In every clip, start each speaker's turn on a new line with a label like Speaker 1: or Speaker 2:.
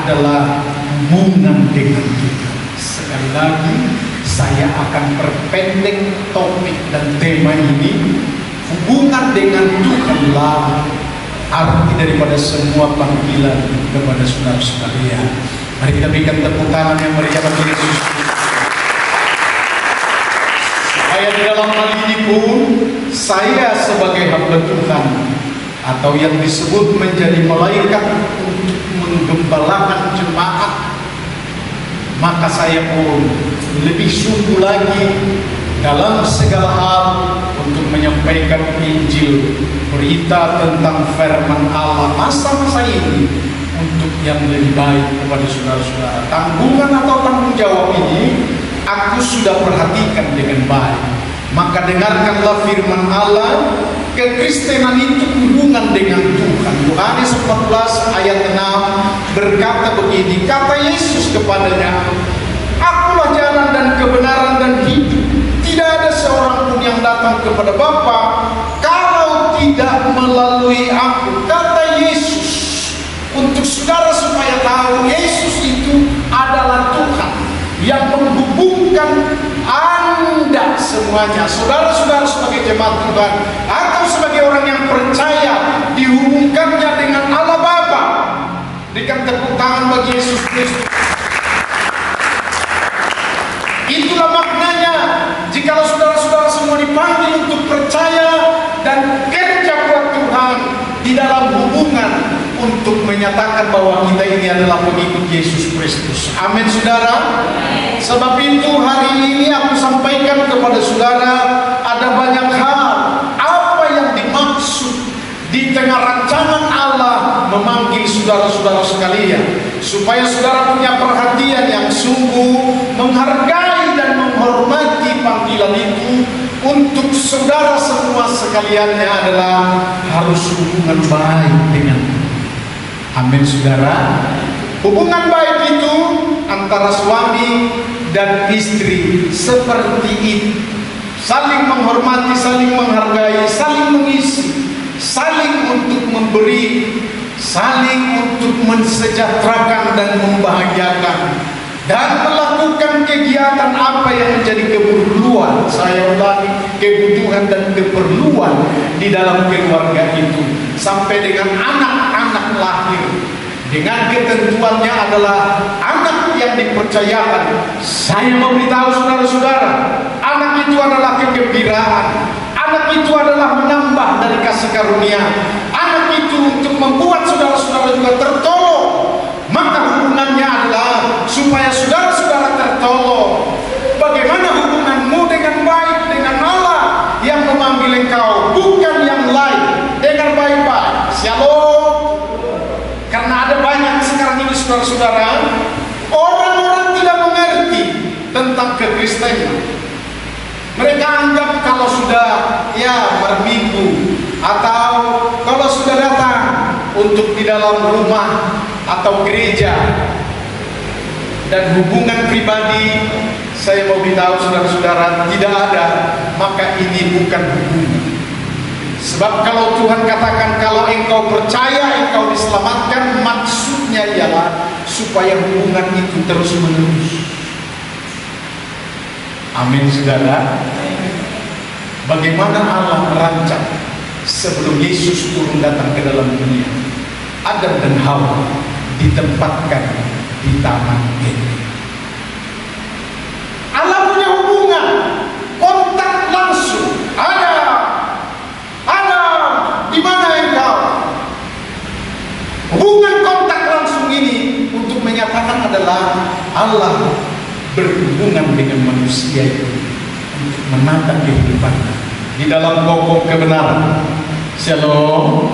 Speaker 1: adalah hubungan dengan Tuhan. Sekali lagi saya akan perpendek topik dan tema ini. Hubungan dengan Tuhanlah arti daripada semua panggilan kepada saudara sekalian. Mari kita berikan tepuk tangan yang meriah bagi Yesus. Supaya di dalam hal ini pun saya sebagai hamba Tuhan atau yang disebut menjadi malaikat untuk menggembalakan jemaat, maka saya pun lebih sungguh lagi dalam segala hal untuk menyampaikan Injil, berita tentang firman Allah masa-masa ini untuk yang lebih baik kepada saudara-saudara. Tanggungan atau tanggung jawab ini aku sudah perhatikan dengan baik. Maka dengarkanlah firman Allah. Kekristenan itu hubungan dengan Tuhan. Yohanes 14 ayat 6 berkata begini, kata Yesus kepadanya, akulah jalan dan kebenaran dan hidup. Tidak ada seorang pun yang datang kepada Bapa kalau tidak melalui aku. Kata Yesus untuk saudara supaya tahu Yesus itu adalah Tuhan yang menghubungkan Anda semuanya, saudara-saudara sebagai jemaat Tuhan atau sebagai orang yang percaya, dihubungkannya dengan Allah Bapa. Berikan tepuk tangan bagi Yesus Kristus. Itulah maknanya jikalau saudara-saudara semua dipanggil untuk percaya dan kerja buat Tuhan di dalam hubungan untuk menyatakan bahwa kita ini adalah pengikut Yesus Kristus. Amin saudara. Sebab itu hari ini aku sampaikan kepada saudara ada banyak hal apa yang dimaksud di tengah rancangan Allah memanggil saudara-saudara sekalian, supaya saudara punya perhatian yang sungguh, menghargai dan menghormati panggilan itu. Untuk saudara semua sekaliannya adalah harus hubungan baik dengan Tuhan. Amin saudara. Hubungan baik itu antara suami dan istri seperti ini, saling menghormati, saling menghargai, saling mengisi, saling untuk memberi, saling untuk mensejahterakan dan membahagiakan, dan melakukan kegiatan apa yang menjadi keperluan, saya ulangi, kebutuhan dan keperluan di dalam keluarga itu, sampai dengan anak-anak lahir. Dengan ketentuannya adalah anak yang dipercayakan. Saya memberitahu saudara-saudara, anak itu adalah kegembiraan, anak itu adalah menambah dari kasih karunia, anak itu untuk membuat saudara-saudara juga tertolong. Maka hubungannya adalah supaya saudara-saudara tertolong. Bagaimana hubunganmu dengan baik dengan Allah yang memanggil engkau, bukan yang lain, dengan baik-baik. Shalom. Karena ada banyak sekarang ini saudara-saudara, orang-orang tidak mengerti tentang kekristenan. Mereka anggap kalau sudah berminggu atau kalau sudah datang untuk di dalam rumah atau gereja dan hubungan pribadi, saya mau beritahu saudara-saudara, tidak ada, maka ini bukan hubungan. Sebab kalau Tuhan katakan kalau engkau percaya engkau diselamatkan, maksudnya ialah supaya hubungan itu terus menerus. Amin saudara. Bagaimana Allah merancang sebelum Yesus turun datang ke dalam dunia, Adam dan Hawa ditempatkan di taman Eden. Allah punya hubungan, kontak langsung. Di mana engkau? Hubungan kontak langsung ini untuk menyatakan adalah Allah berhubungan dengan manusia itu untuk menata kehidupannya di dalam pokok kebenaran. Shalom.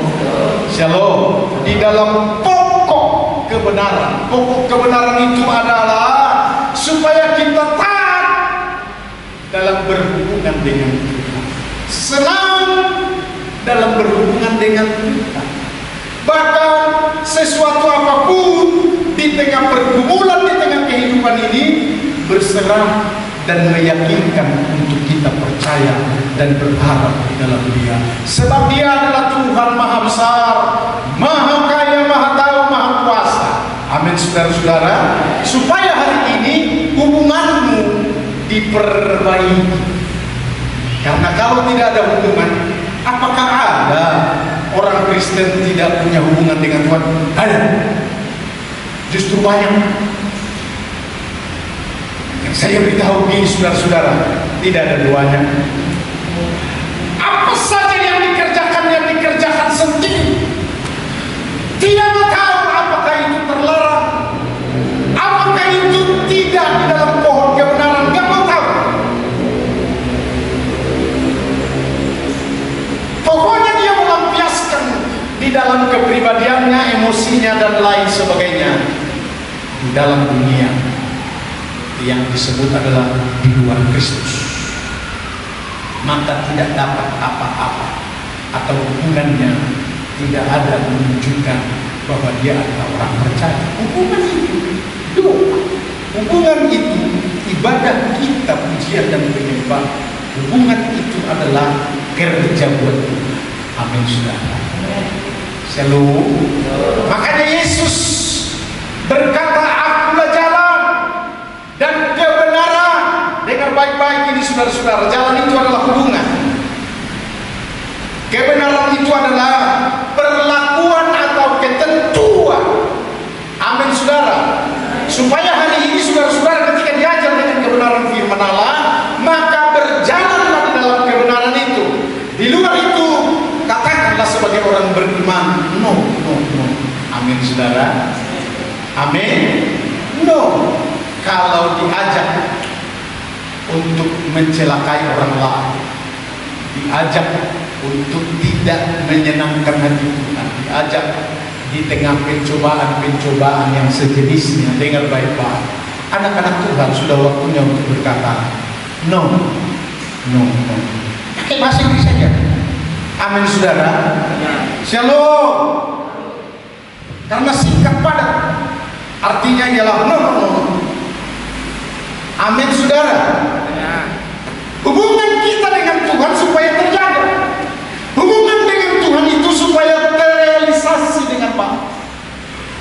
Speaker 1: Shalom. Di dalam pokok kebenaran. Pokok kebenaran itu adalah supaya kita taat dalam berhubungan dengan Tuhan, senang dalam berhubungan dengan Tuhan. Bahkan sesuatu apapun di tengah pergumulan, di tengah kehidupan ini, berserah dan meyakinkan untuk kita percaya dan berharap di dalam Dia. Sebab Dia adalah Tuhan Maha Besar, Maha Kaya, Maha Tahu, Maha Kuasa. Amin Amin saudara-saudara. Supaya hari ini hubunganmu diperbaiki. Karena kalau tidak ada hubungan, apakah ada orang Kristen tidak punya hubungan dengan Tuhan? Ada. Justru banyak. Yang saya beritahu begini saudara-saudara, tidak ada duanya. Apa saja yang dikerjakan sendiri. Tidak tahu apakah itu terlarang, apakah itu tidak di dalam pohon kebenaran, nggak mau tahu. Pokoknya dia melampiaskan di dalam kepribadiannya, emosinya dan lain sebagainya di dalam dunia yang disebut adalah di luar Kristus. Maka tidak dapat apa-apa atau hubungannya tidak ada menunjukkan bahwa dia adalah orang percaya. Hubungan itu doa, hubungan itu ibadah kita, pujian dan penyembah. Hubungan itu adalah kerja buat Tuhan. Amin saudara. Shalom. Makanya Yesus berkata, akulah jalan dan kebenaran. Dengar baik-baik ini saudara-saudara, jalan itu adalah hubungan. Kebenaran itu adalah perlakuan atau ketentuan. Amin saudara. Supaya hari ini saudara-saudara ketika diajar dengan kebenaran firman Allah, maka berjalanlah di dalam kebenaran itu. Di luar itu katakanlah sebagai orang beriman, no. Amin saudara. Amin. No. Kalau diajak untuk mencelakai orang lain, diajak untuk tidak menyenangkan hati Tuhan, diajak di tengah pencobaan-pencobaan yang sejenisnya. Dengar baik-baik, anak-anak Tuhan sudah waktunya untuk berkata no. Pakai bahasa Inggris saja. Amin saudara. Shalom. Karena singkat padat artinya ialah no. Amin saudara. Hubungan kita dengan Tuhan supaya terjaga. Hubungan dengan Tuhan itu supaya terrealisasi dengan baik.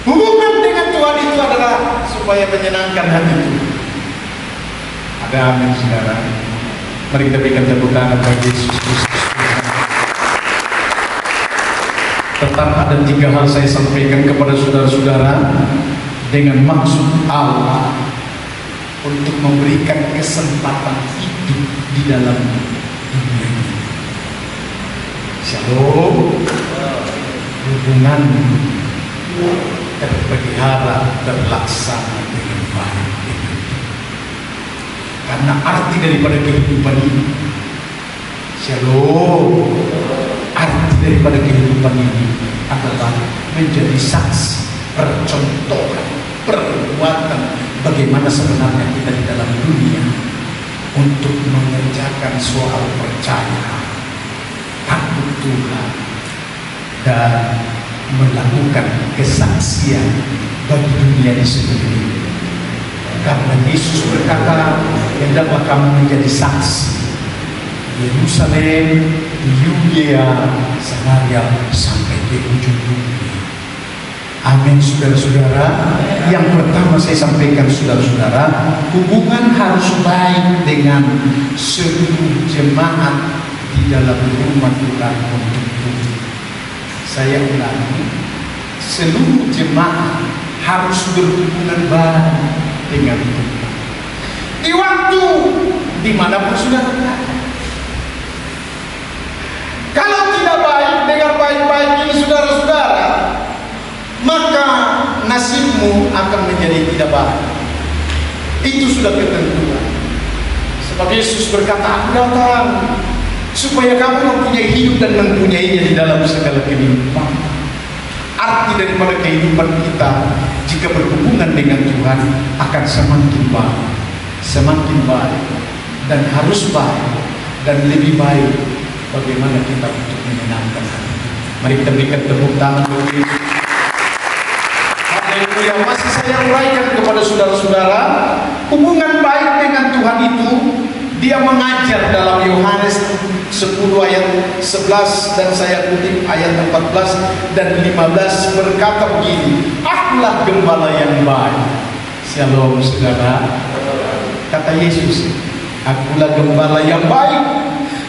Speaker 1: Hubungan dengan Tuhan itu adalah supaya menyenangkan hati Tuhan. Ada amin saudara. Mari kita berikan tepuk tangan bagi Yesus Kristus. Tetap ada 3 hal saya sampaikan kepada saudara-saudara dengan maksud Allah untuk memberikan kesempatan hidup di dalam dunia ini. Shalom. Hubungan terpelihara, terlaksana dengan baik. Karena arti daripada kehidupan ini, shalom, arti daripada kehidupan ini adalah menjadi saksi, percontohan, perbuatan bagaimana sebenarnya kita di dalam dunia untuk mengerjakan soal percaya, takut Tuhan, dan melakukan kesaksian bagi dunia di sekeliling. Karena Yesus berkata, hendaklah kamu menjadi saksi Yerusalem, Yudea, Samaria sampai ke ujung bumi. Amin saudara-saudara. Yang pertama saya sampaikan saudara-saudara, hubungan harus baik dengan seluruh jemaat di dalam rumah Tuhan untuk Tuhan. Saya ulangi, seluruh jemaat harus berhubungan baik dengan Tuhan di waktu dimanapun saudara berada. Kalau tidak baik, dengar baik-baik ini saudara-saudara, maka nasibmu akan menjadi tidak baik. Itu sudah ketentuan. Sebab Yesus berkata, aku datang supaya kamu mempunyai hidup dan mempunyainya di dalam segala kehidupan. Arti daripada kehidupan kita jika berhubungan dengan Tuhan akan semakin baik dan harus baik dan lebih baik. Bagaimana kita untuk menyenangkan hati. Mari kita berikan tepuk tangan bagi Haleluya. Masih saya uraikan kepada saudara-saudara, hubungan baik dengan Tuhan itu Dia mengajar dalam Yohanes 10 ayat 11 dan saya kutip ayat 14 dan 15 berkata begini, akulah gembala yang baik. Shalom saudara. Kata Yesus, akulah gembala yang baik.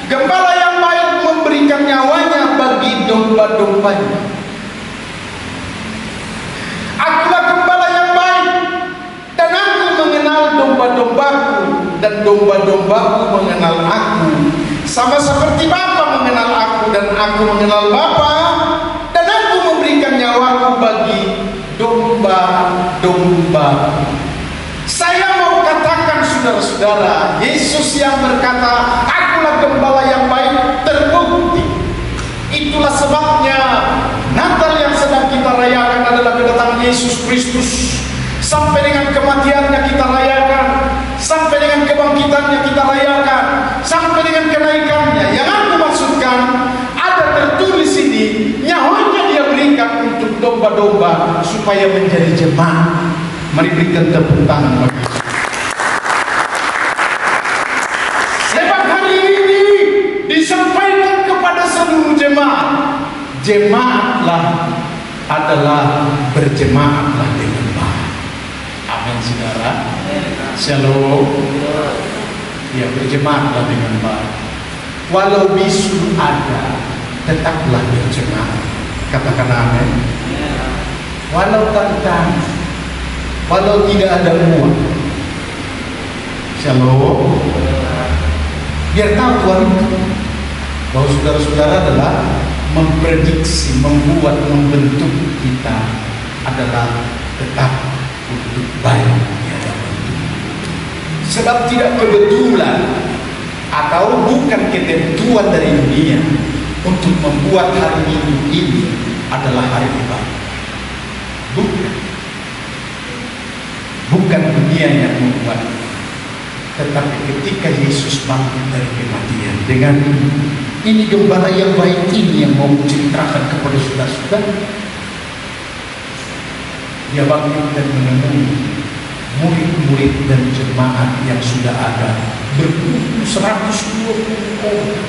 Speaker 1: Gembala yang baik memberikan nyawanya bagi domba-dombanya. Akulah gembala yang baik, dan aku mengenal domba-dombaku, dan domba-dombaku mengenal aku. Sama seperti Bapa mengenal aku, dan aku mengenal Bapa, dan aku memberikan nyawaku bagi domba-domba. Saya mau katakan saudara-saudara, Yesus yang berkata, akulah gembala yang baik, terbukti. Itulah sebabnya Natal yang sedang kita rayakan adalah kedatangan Yesus Kristus. Sampai dengan kematiannya kita rayakan, sampai dengan kebangkitannya kita rayakan, sampai dengan kenaikannya. Yang aku maksudkan, ada tertulis ini, nyawanya dia berikan untuk domba-domba supaya menjadi jemaat. Mari berikan tepuk tangan bagi Yesus. Sebab hari ini disampaikan kepada seluruh jemaat, jemaatlah adalah berjemaatlah dengan baik. Amin saudara. Shalom. Ya, berjemaatlah dengan baik. Walau bisu ada, tetaplah berjemaat. Katakan amin. Walau tantang, walau tidak ada uang. Shalom. Biar tahu Tuhan bahwa saudara-saudara adalah memprediksi, membuat, membentuk kita adalah tetap untuk baik di hadapan Tuhan. Sebab tidak kebetulan atau bukan ketentuan dari dunia untuk membuat hari Minggu ini adalah hari ibadah. Bukan dunia yang membuat, tetapi ketika Yesus bangkit dari kematian, dengan ini gembala yang baik ini yang mau menceritakan kepada saudara-saudara, dia bangkit dan menemui murid-murid dan jemaat yang sudah ada berkumpul 120 orang.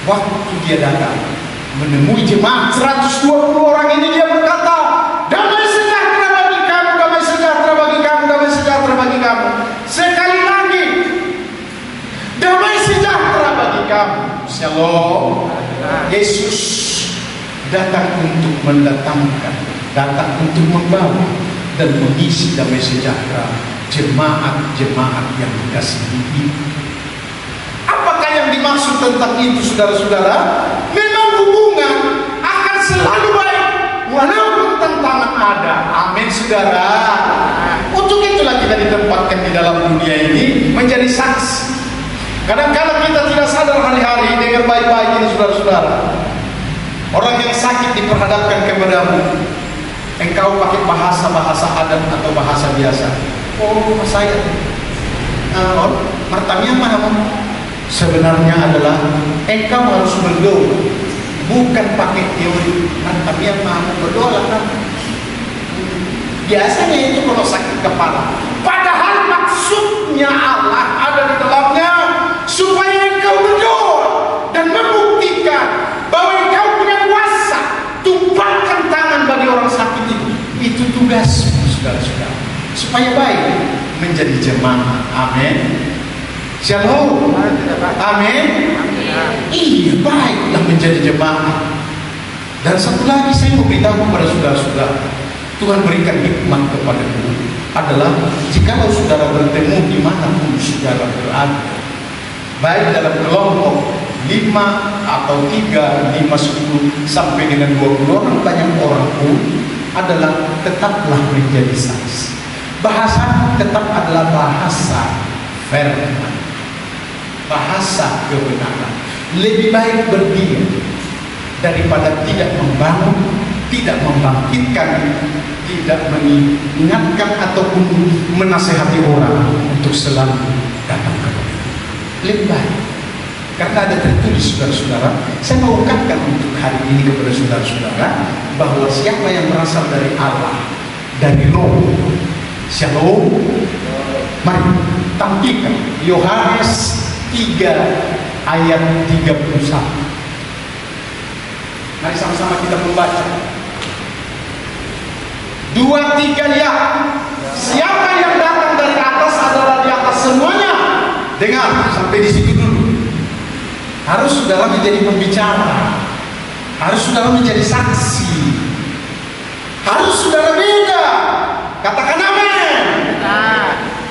Speaker 1: Waktu dia datang menemui jemaat 120 orang ini, dia berkata, damai sejahtera bagi kamu, damai sejahtera bagi kamu, damai sejahtera bagi kamu. Sekali lagi, damai sejahtera bagi kamu. Shalom. Yesus datang untuk mendatangkan, datang untuk membawa dan mengisi damai sejahtera jemaat-jemaat yang dikasihi. Apakah yang dimaksud tentang itu saudara-saudara? Memang hubungan akan selalu baik walaupun tantangan ada. Amin saudara. Untuk itulah kita ditempatkan di dalam dunia ini menjadi saksi. Kadang-kadang kita tidak sadar hari-hari, dengar baik-baik ini saudara-saudara. Orang yang sakit diperhadapkan kepadamu, engkau pakai bahasa adat atau bahasa biasa. Oh saya martamnya mana? Sebenarnya adalah engkau harus berdoa, bukan pakai teori martamnya mana berdoa kan. Biasanya itu kalau sakit kepala. Padahal maksudnya Allah ada di dalamnya supaya engkau berdoa dan membuktikan bahwa engkau punya kuasa. Tumpahkan tangan bagi orang sakit itu. Itu tugasmu saudara-saudara, supaya baik menjadi jemaat. Amin. Shalom. Amin. Iya, baiklah menjadi jemaat. Dan satu lagi saya mau beritahu kepada saudara-saudara, Tuhan berikan hikmat kepadamu adalah jikalau saudara bertemu dimanapun saudara berada, baik dalam kelompok 5 atau 3, 5, 10 sampai dengan 20 orang, banyak orang pun adalah tetaplah menjadi saksi. Bahasa tetap adalah bahasa firman, bahasa kebenaran. Lebih baik berdiam daripada tidak membangun, tidak membangkitkan, tidak mengingatkan ataupun menasehati orang untuk selalu datang kepada Tuhan. Lebih baik, karena ada tertulis saudara-saudara. Saya mau ungkapkan untuk hari ini kepada saudara-saudara bahwa siapa yang berasal dari Allah, dari Roh, Shalom, mari tampilkan Yohanes 3 ayat 31. Mari sama-sama kita membaca. 2, 3 ya. Siapa yang datang dari atas adalah di atas semuanya. Dengar sampai di situ dulu. Harus saudara menjadi pembicara. Harus saudara menjadi saksi. Harus saudara beda. Katakan amin.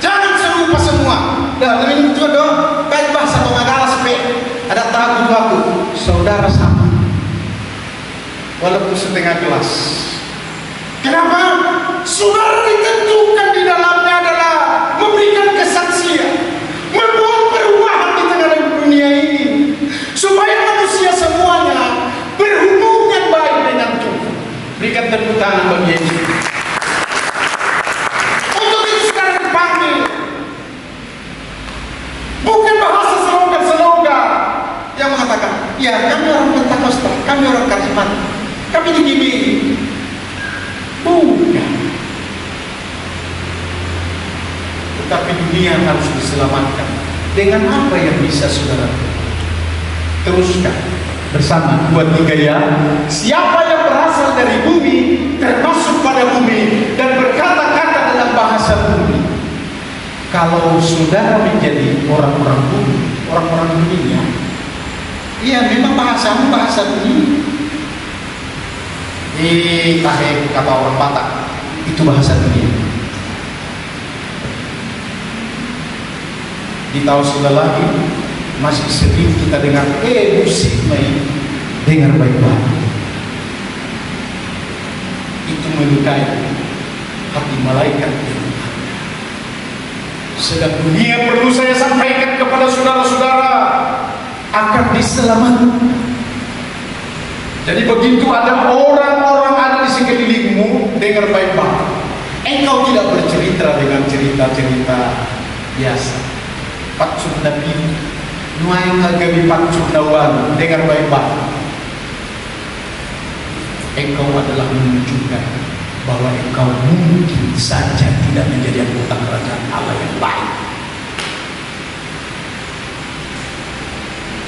Speaker 1: Jangan serupa semua. Dah, ini juga dong. Baik bahasa pengagalan sampai ada tahap aku. Saudara sama. Walaupun setengah gelas. Kenapa? Saudara ditentukan di dalamnya adalah memberikan kesaksian, membuat perubahan di tengah dunia ini, supaya manusia semuanya berhubungan baik dengan Tuhan. Berikan tepuk tangan bagi Yesus. Untuk itu sekarang dipanggil. Bukan bahasa slogan-slogan yang mengatakan, ya kami orang Pentakosta, kami orang karismatik, kami digibiri. Bukan. Tetapi dunia harus diselamatkan. Dengan apa yang bisa saudara teruskan bersama 2, 3 ya. Siapa yang berasal dari bumi, termasuk pada bumi, dan berkata-kata dalam bahasa bumi. Kalau saudara menjadi orang-orang bumi, orang-orang dunia, iya memang bahasamu bahasa bumi. Tahe kata orang Batak itu bahasa dunia. Di tahun sudah lagi masih sering kita dengar musik main, dengar baik-baik. Itu melukai hati malaikat. Sedang dunia perlu saya sampaikan kepada saudara-saudara akan diselamatkan. Jadi begitu ada orang-orang ada di sekelilingmu, dengar baik-baik. Engkau tidak bercerita dengan cerita-cerita biasa. Patsum Nabi, nuayang agami patsum nawan, dengar baik-baik. Engkau adalah menunjukkan bahwa engkau mungkin saja tidak menjadi anggota kerajaan Allah yang baik.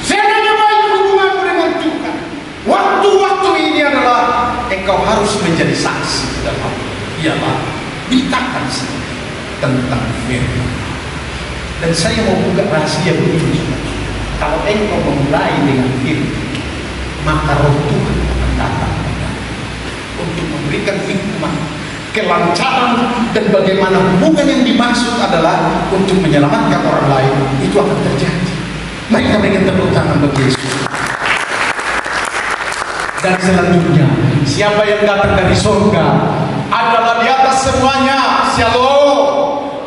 Speaker 1: Seandainya baik hubunganmu dengan Tuhan, waktu-waktu ini adalah engkau harus menjadi saksi dalam ialah beritakan tentang firman. Dan saya mau buka rahasia begini. Kalau engkau memulai dengan firman, maka roh Tuhan akan datang untuk memberikan hikmah, kelancaran, dan bagaimana hubungan yang dimaksud adalah untuk menyelamatkan orang lain. Itu akan terjadi. Mari kita berikan tepuk tangan bagi Yesus. Dan selanjutnya, siapa yang datang dari surga adalah di atas semuanya. Shalom.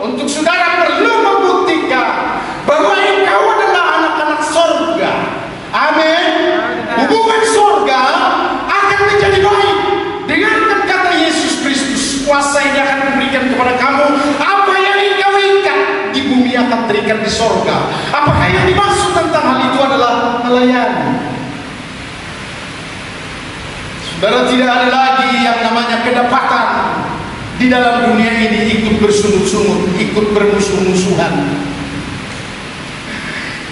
Speaker 1: Untuk saudara perlu membuktikan bahwa engkau adalah anak-anak surga. Amin. Hubungan surga akan menjadi baik dengan kata Yesus Kristus. Kuasa yang akan diberikan kepada kamu, apa yang engkau inginkan di bumi akan terikat di surga. Apakah yang dimaksud tentang hal itu adalah melayani? Saudara, tidak ada lagi yang namanya kedapatan di dalam dunia ini ikut bersungut-sungut, ikut bermusuh-musuhan,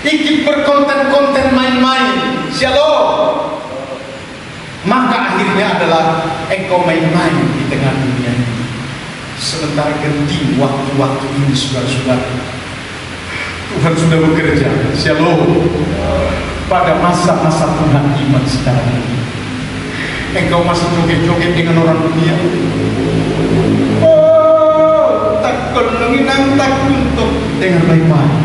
Speaker 1: ikut berkonten-konten main-main. Shalom. Maka akhirnya adalah engkau main-main di tengah dunia ini. Sementara genting waktu-waktu ini, saudara-saudara, Tuhan sudah bekerja. Shalom. Pada masa-masa penghakiman sekarang ini, engkau masih joget-joget dengan orang dunia. Oh, takut menginang takut untuk dengan baik-baik.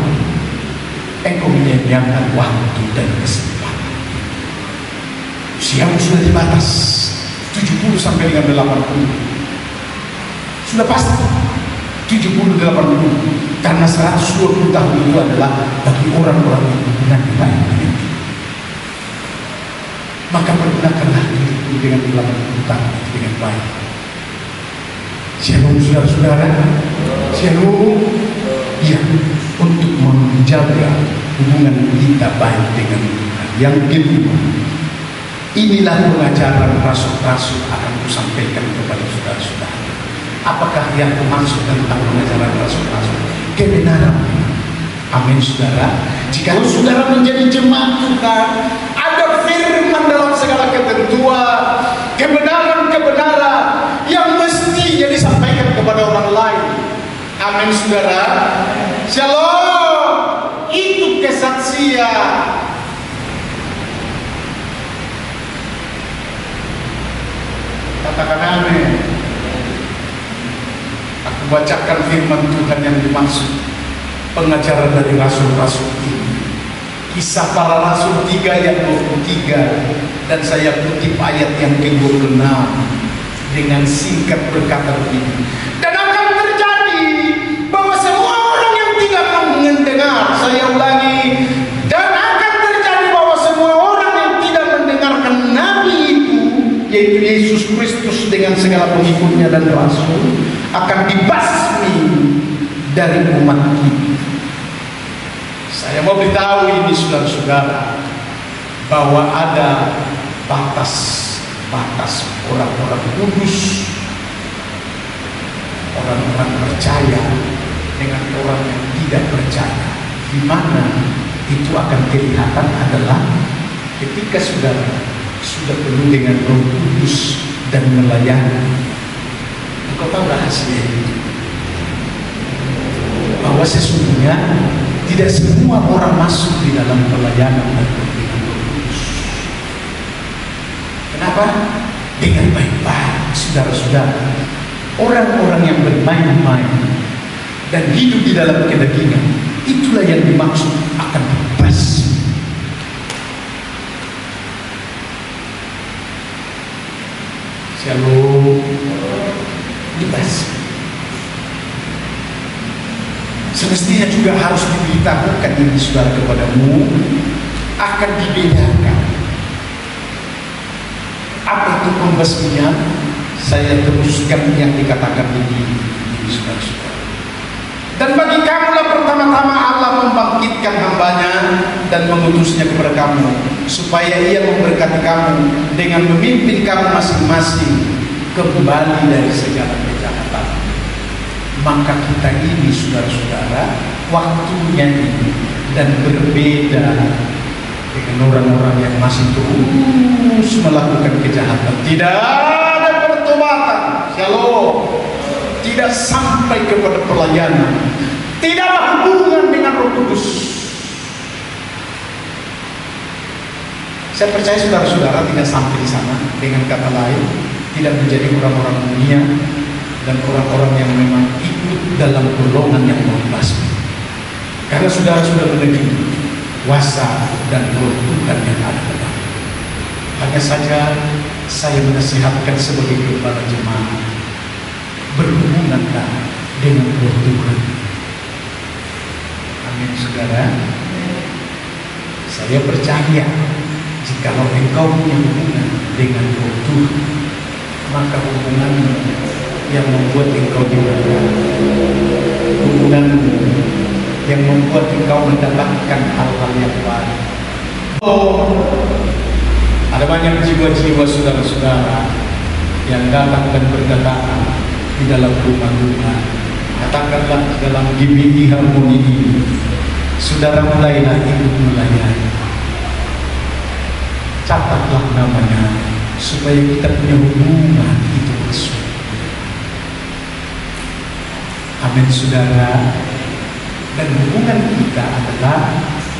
Speaker 1: Engkau menyediakan waktu dan kesempatan. Usiamu sudah dibatas 70 sampai dengan 80. Sudah pasti 70-80, karena 120 tahun itu adalah bagi orang-orang yang hubungan baik dengan Tuhan. Maka pergunakanlah dirimu dengan 80 tahun dengan baik. Shalom saudara-saudara. Shalom. Ya, untuk menjaga hubungan kita baik dengan Tuhan. Yang kedua, inilah pengajaran rasul-rasul akan kusampaikan kepada saudara-saudara. Apakah yang dimaksud tentang pengajaran rasul-rasul? Kebenaran. Amin saudara. Jika saudara menjadi jemaat Tuhan, ada firman dalam segala ketentuan, kebenaran-kebenaran yang mestinya disampaikan kepada orang lain. Amin saudara. Shalom. Itu kesaksian. Katakan amin. Aku bacakan firman Tuhan yang dimaksud, pengajaran dari rasul-rasul ini. Kisah para Rasul 3 ayat 23, dan saya kutip ayat yang ke-26 dengan singkat berkata begini. Dan akan terjadi bahwa semua orang yang tidak mendengar, saya ulangi, dan akan terjadi bahwa semua orang yang tidak mendengarkan Nabi itu, yaitu Yesus Kristus dengan segala pengikutnya dan rasul, akan dibasmi dari umat kita. Saya mau beritahu ini saudara-saudara, bahwa ada batas orang-orang kudus, orang-orang percaya dengan orang yang tidak percaya. Di mana itu akan kelihatan adalah ketika saudara sudah penuh dengan Roh Kudus dan melayani. Engkau tahu rahasia itu, bahwa sesungguhnya tidak semua orang masuk di dalam pelayanan dan pembinaan Roh Kudus. Kenapa? Dengan baik-baik, saudara-saudara. Orang-orang yang bermain-main dan hidup di dalam kedagingan, itulah yang dimaksud akan bebas. Shalom. Bebas. Semestinya juga harus diberitahukan ini saudara kepadamu, akan dibedakan. Apa itu pembasmian? Saya teruskan yang dikatakan ini saudara-saudara. Dan bagi kamulah pertama-tama Allah membangkitkan hambanya dan mengutusnya kepada kamu, supaya ia memberkati kamu dengan memimpin kamu masing-masing kembali dari segala kejahatan. Maka kita ini saudara-saudara, waktunya ini dan berbeda dengan orang-orang yang masih terus melakukan kejahatan. Tidak ada pertobatan, shalom, tidak sampai kepada pelayanan, tidaklah hubungan dengan Roh Kudus. Saya percaya saudara-saudara tidak sampai di sana. Dengan kata lain, tidak menjadi orang-orang dunia dan orang-orang yang memang ikut dalam golongan yang mau dibasmi. Karena saudara sudah menerima kuasa dan Roh Tuhan yang ada dalam. Hanya saja saya menasihatkan sebagai kepala jemaat, berhubunganlah dengan Roh Tuhan. Amin saudara. Saya percaya jikalau engkau punya hubungan dengan Roh Tuhan, maka hubunganmu yang membuat engkau diberkati, hubungan yang membuat engkau mendapatkan hal-hal yang baik. Ada banyak jiwa-jiwa saudara-saudara yang datang dan berdatangan di dalam rumah-rumah. Katakanlah dalam GBI Harmoni ini, saudara mulailah ikut melayani. Catatlah namanya supaya kita punya hubungan itu masuk. Amin saudara. Dan hubungan kita adalah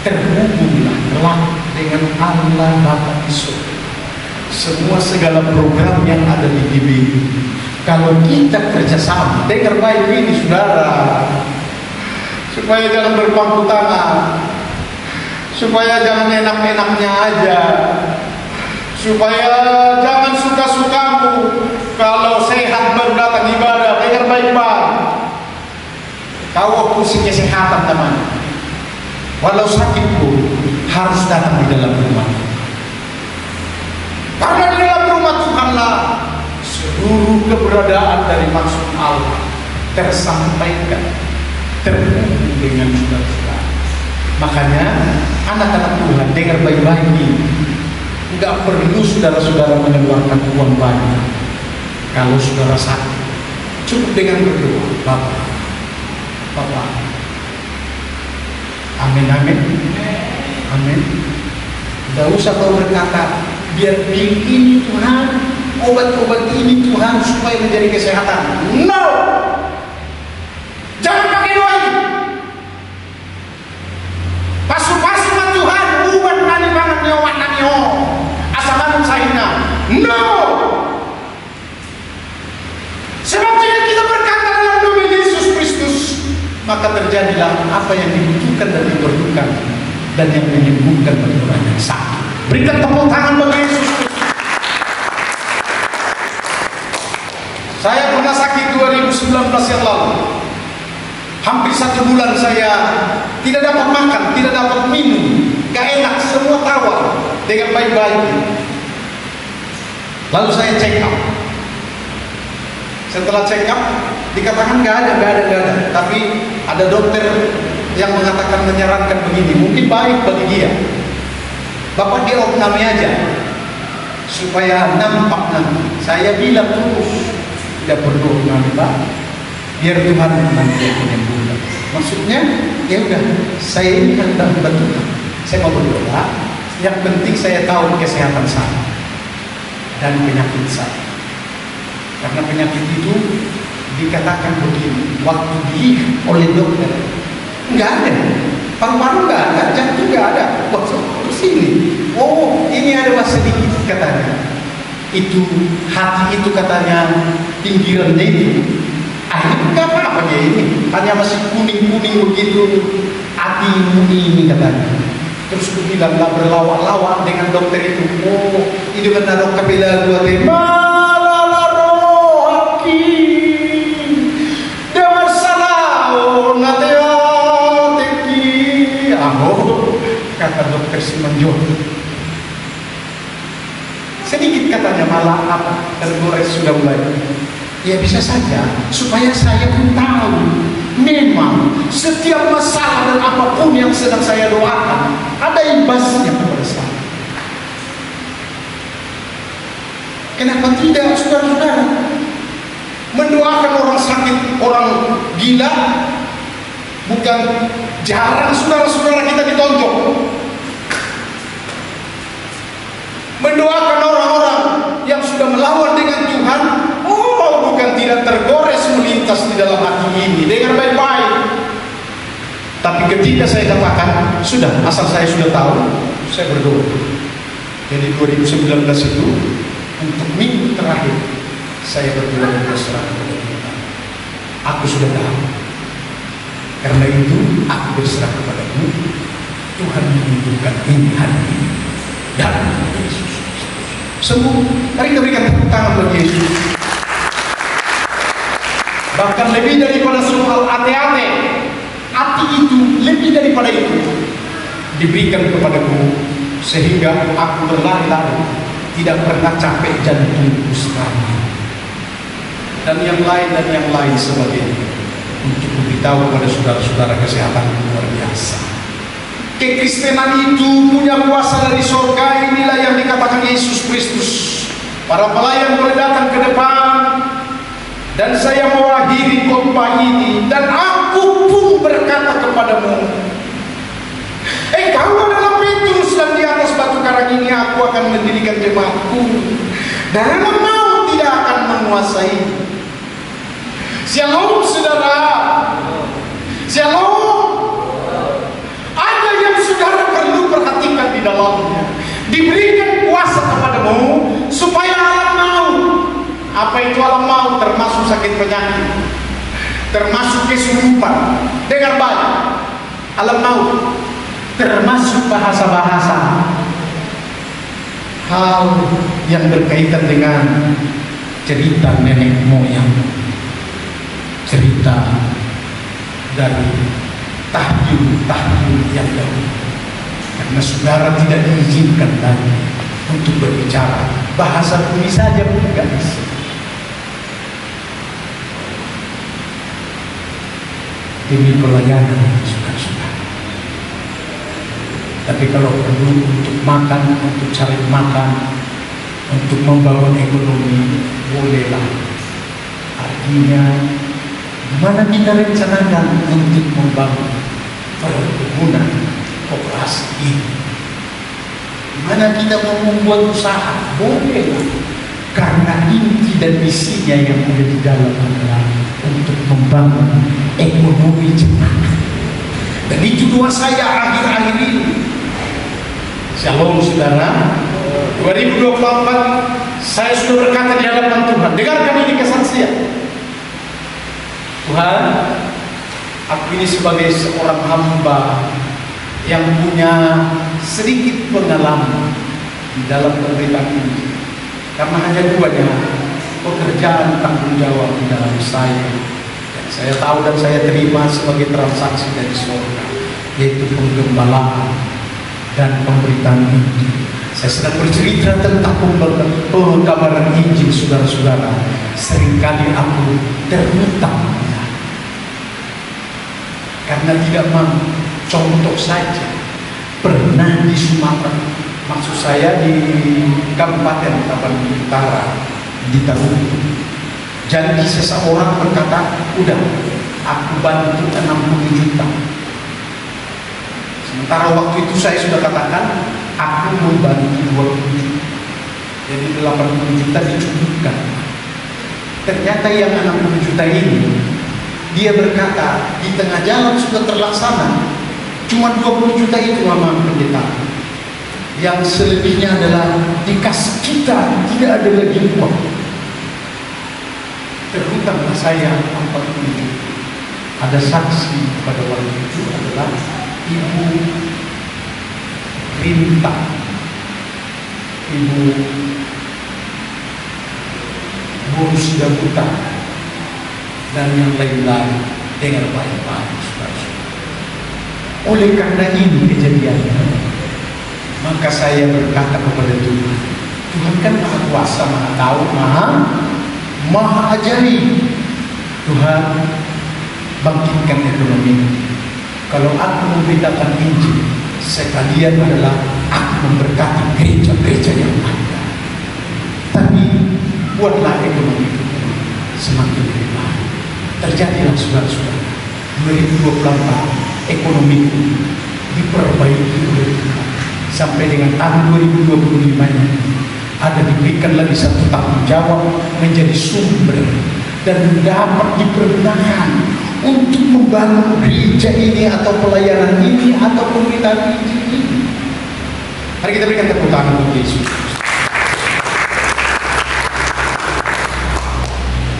Speaker 1: terhubunglah kelak dengan Allah Bapa di surga. Semua segala program yang ada di GBI, kalau kita kerjasama, dengar baik ini saudara, supaya jangan berpangku tangan, supaya jangan enak-enaknya aja, supaya jangan suka-sukamu. Kalau sehat baru datang ibadah, dengar baik-baik. Kau pusing kesehatan teman, walau sakit pun harus datang di dalam rumah. Karena di dalam rumah Tuhanlah seluruh keberadaan dari maksud Allah tersampaikan, terhubung dengan saudara-saudara. Makanya anak-anak Tuhan dengar baik-baik ini, nggak perlu saudara-saudara mengeluarkan uang banyak. Kalau saudara sakit, cukup dengan berdoa, Bapak, Amin, amin, amin. Tidak usah kau berkata, biar pil ini Tuhan, obat-obat ini Tuhan supaya menjadi kesehatan. No, jangan pakai doa ini. Pasu-pasu Tuhan, ubat nani banget nyawat nani ho, asaman saina. No, sebab jika kita berkata dalam nama Yesus Kristus, maka terjadilah apa yang dibutuhkan dan diperlukan, dan yang menyembuhkan bagi orang yang sakit. Berikan tepuk tangan bagi Yesus Kristus. Saya pernah sakit 2019 yang lalu. Hampir 1 bulan saya tidak dapat makan, tidak dapat minum, gak enak, semua tawar dengan baik-baik. Lalu saya check up. Setelah check up, dikatakan gak ada. Tapi ada dokter yang mengatakan, menyarankan begini, mungkin baik bagi dia. Bapak diopname aja, supaya nampak nanti. Saya bilang terus, tidak perlu opname Pak, biar Tuhan nanti yang menyembuhkan. Maksudnya, ya udah, saya ini kan tidak membantu. Saya mau berdoa, yang penting saya tahu kesehatan saya dan penyakit saya. Karena penyakit itu dikatakan begini, waktu dilihat oleh dokter, nggak ada, paru-paru nggak ada, jantung nggak ada. Terus ini, oh ini ada mas sedikit katanya. Itu hati itu katanya pinggirannya itu, nggak apa-apa ya ini, hanya masih kuning-kuning begitu hatimu ini katanya. Terus aku bilang lah, berlawak-lawak dengan dokter itu, oh itu benar dok kapila gua tema. Kata dokter Simanjot, sedikit katanya malah apa tergores sudah mulai. Ya bisa saja, supaya saya pun tahu memang setiap masalah dan apapun yang sedang saya doakan ada imbasnya kepada saya. Kenapa tidak saudara-saudara mendoakan orang sakit, orang gila? Bukan jarang saudara-saudara kita ditonjok. Mendoakan orang-orang yang sudah melawan dengan Tuhan, oh bukan tidak tergores melintas di dalam hati ini dengan baik-baik. Tapi ketika saya katakan, sudah, asal saya sudah tahu, saya berdoa. Jadi 2019 itu, untuk minggu terakhir, saya berdoa dan berserah kepada Tuhan. Aku sudah tahu. Karena itu aku berserah kepadamu. Tuhan menyembuhkan ini hari ini dalam nama Yesus. Sembuh. Mari kita berikan tepuk tangan bagi Yesus. Bahkan lebih daripada soal ate-ate, hati itu lebih daripada itu diberikan kepadaku, sehingga aku berlari-lari tidak pernah capek jantungku selama, dan yang lain sebagainya, untuk memberitahu kepada saudara-saudara kesehatan luar biasa. Kekristenan itu punya kuasa dari surga. Inilah yang dikatakan Yesus Kristus. Para pelayan boleh datang ke depan, dan saya mengakhiri khotbah ini, dan aku pun berkata kepadamu, kau adalah Petrus, dan di atas batu karang ini aku akan mendirikan jemaatku, dan maut tidak akan menguasai. Shalom saudara, shalom. Ada yang saudara perlu perhatikan di dalamnya. Diberikan kuasa kepadamu supaya alam maut. Apa itu alam maut? Termasuk sakit penyakit, termasuk kesurupan. Dengar baik, alam maut termasuk bahasa-bahasa, hal yang berkaitan dengan cerita nenek moyang, cerita dari tahyul yang dahulu. Karena saudara tidak diizinkan lagi untuk berbicara bahasa bumi saja pun tidak bisa. Demi pelayanan saudara-saudara. Tapi kalau perlu untuk makan, untuk cari makan, untuk membangun ekonomi, bolehlah. Artinya, mana kita rencanakan untuk membangun perkebunan koperasi ini. Mana kita mau membuat usaha, boleh lah. Karena inti dan misinya yang ada di dalam adalah untuk membangun ekonomi jemaat. Dan itu doa saya akhir-akhir ini. Shalom saudara. 2024 saya sudah berkata di hadapan Tuhan. Dengarkan ini kesaksian. Tuhan, aku ini sebagai seorang hamba yang punya sedikit pengalaman di dalam pemberitaan ini. Karena hanya duanya pekerjaan tanggung jawab di dalam saya. Dan saya tahu dan saya terima sebagai transaksi dari surga, yaitu penggembalaan dan pemberitaan Injil. Saya sedang bercerita tentang pengkabaran Injil, saudara-saudara. Seringkali aku terhutang karena tidak mampu. Contoh saja, pernah di Sumatera. Maksud saya di Kabupaten Tapanuli Utara, di Tarumbu. Jadi seseorang berkata, udah, aku bantu 60 juta. Sementara waktu itu saya sudah katakan, aku membantu 20 juta. Jadi 80 juta dicukupkan. Ternyata yang 60 juta ini, dia berkata, di tengah jalan sudah terlaksana. Cuma 20 juta itu Mama Pendeta. Yang selebihnya adalah dikasih kita, tidak ada lagi uang. Terhutanglah saya 40 juta. Ada saksi pada waktu itu adalah Ibu Rinta, Ibu Bonus Dabuta, dan yang lain-lain. Dengar baik-baik, saudara. Oleh karena ini kejadiannya, maka saya berkata kepada Tuhan, Tuhan kan Maha Kuasa, Maha Tahu, Maha Ajari. Tuhan, bangkitkan ekonomi. Kalau aku memberitakan Injil, sekalian adalah aku memberkati gereja-gereja yang ada. Tapi buatlah ekonomi semakin lebih baik. Terjadilah saudara-saudara, 2024 ekonomi diperbaiki oleh Tuhan. Sampai dengan tahun 2025 ini ada diberikan lagi satu tanggung jawab menjadi sumber dan dapat dipergunakan untuk membangun gereja ini atau pelayanan ini atau pemberitaan ini. Mari kita berikan tepuk tangan untuk Yesus.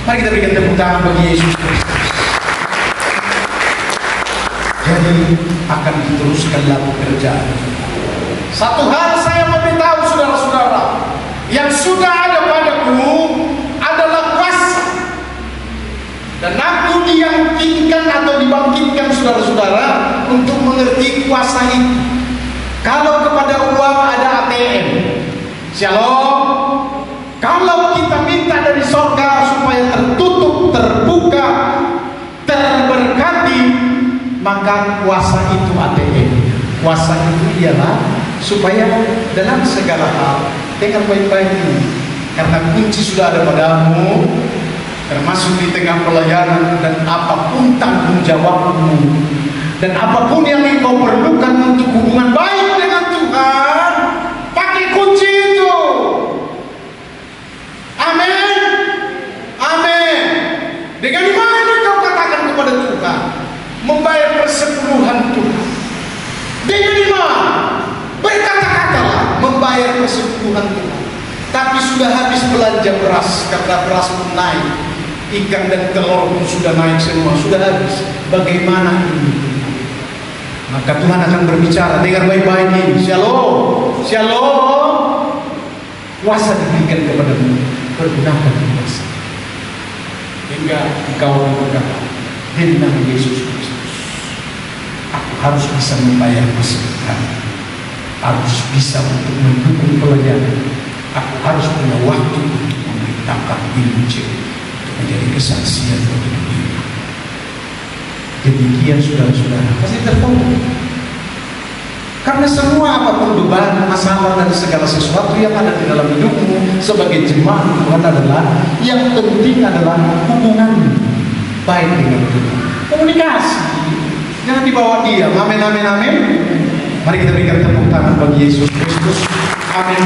Speaker 1: Mari kita berikan tepuk tangan bagi Yesus Kristus. Jadi akan diteruskanlah pekerjaan. Satu hal saya memberitahu saudara-saudara, yang sudah ada padaku adalah kuasa. Dan aku diyakinkan atau dibangkitkan saudara-saudara untuk mengerti kuasa itu. Kalau kepada uang ada ATM, shalom. Kalau kita minta dari surga supaya tertutup, terbuka, terberkati, maka kuasa itu ATM. Kuasa itu ialah supaya dalam segala hal, dengar baik-baik ini, karena kunci sudah ada padamu, termasuk di tengah pelayanan dan apapun tanggung jawabmu dan apapun yang engkau perlukan untuk hubungan baik dengan Tuhan, pakai kunci itu. Amin, amin. Dengan mana kau katakan kepada Tuhan, membayar persepuluhan Tuhan? Dengan iman, berkata-katalah membayar persepuluhan Tuhan. Tapi sudah habis belanja beras, karena beras pun naik, ikan dan telur pun sudah naik semua, sudah habis. Bagaimana ini? Maka Tuhan akan berbicara. Dengar baik-baik ini. Shalom, shalom. Kuasa diberikan kepadamu, pergunakan kuasa hingga engkau berkata, demi nama Yesus Kristus, aku harus bisa membayar persepuluhan, harus bisa untuk mendukung pelayanan, aku harus punya waktu untuk memberitakan Injil, untuk menjadi kesaksian bagi dunia. Demikian saudara-saudara, pasti terfokus. Karena semua apapun beban, masalah dan segala sesuatu yang ada di dalam hidupmu sebagai jemaat Tuhan adalah yang penting adalah hubungan baik dengan Tuhan. Komunikasi. Jangan dibawa diam. Amin, amin, amin. Mari kita berikan tepuk tangan bagi Yesus Kristus. Amin.